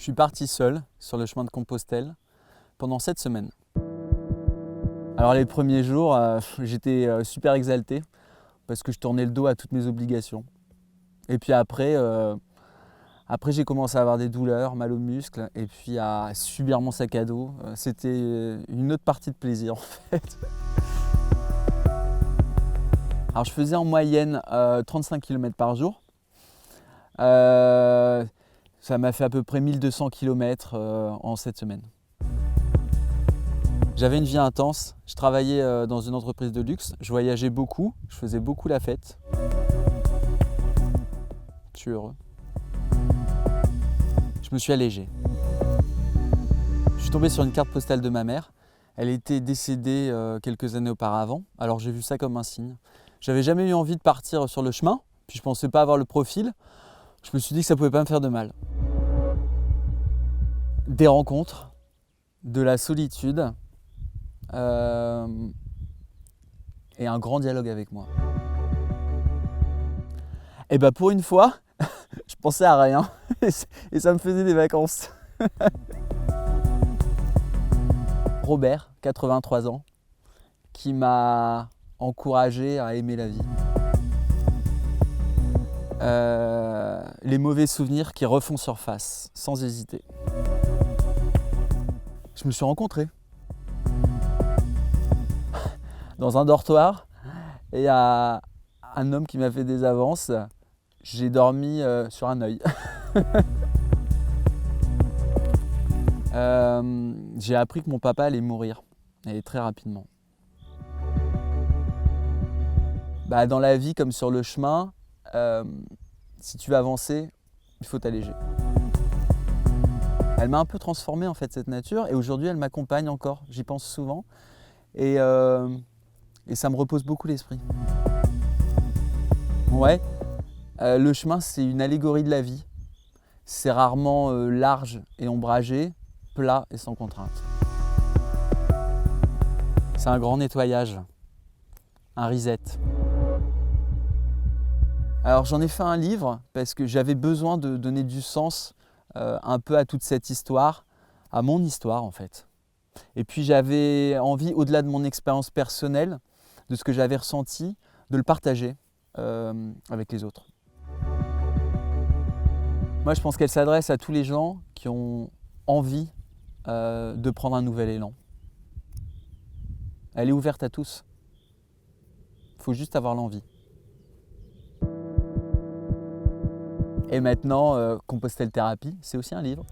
Je suis parti seul sur le chemin de Compostelle pendant 7 semaines. Alors les premiers jours, j'étais super exalté parce que je tournais le dos à toutes mes obligations. Et puis après j'ai commencé à avoir des douleurs, mal aux muscles et puis à subir mon sac à dos. C'était une autre partie de plaisir en fait. Alors je faisais en moyenne 35 km par jour. Ça m'a fait à peu près 1200 km en 7 semaines. J'avais une vie intense, je travaillais dans une entreprise de luxe, je voyageais beaucoup, je faisais beaucoup la fête. Je suis heureux. Je me suis allégé. Je suis tombé sur une carte postale de ma mère. Elle était décédée quelques années auparavant, alors j'ai vu ça comme un signe. J'avais jamais eu envie de partir sur le chemin, puis je pensais pas avoir le profil. Je me suis dit que ça pouvait pas me faire de mal. Des rencontres, de la solitude et un grand dialogue avec moi. Et bah pour une fois, je pensais à rien et ça me faisait des vacances. Robert, 83 ans, qui m'a encouragé à aimer la vie. Les mauvais souvenirs qui refont surface, sans hésiter. Je me suis rencontré dans un dortoir et il y a un homme qui m'a fait des avances. J'ai dormi sur un œil. J'ai appris que mon papa allait mourir, et très rapidement. Dans la vie comme sur le chemin, si tu veux avancer, il faut t'alléger. Elle m'a un peu transformé en fait cette nature et aujourd'hui elle m'accompagne encore, j'y pense souvent et ça me repose beaucoup l'esprit. Ouais, le chemin c'est une allégorie de la vie. C'est rarement large et ombragé, plat et sans contrainte. C'est un grand nettoyage, un reset. Alors j'en ai fait un livre parce que j'avais besoin de donner du sens un peu à toute cette histoire, à mon histoire en fait. Et puis j'avais envie, au-delà de mon expérience personnelle, de ce que j'avais ressenti, de le partager avec les autres. Moi je pense qu'elle s'adresse à tous les gens qui ont envie de prendre un nouvel élan. Elle est ouverte à tous. Il faut juste avoir l'envie. Et maintenant, Compostelle Thérapie, c'est aussi un livre.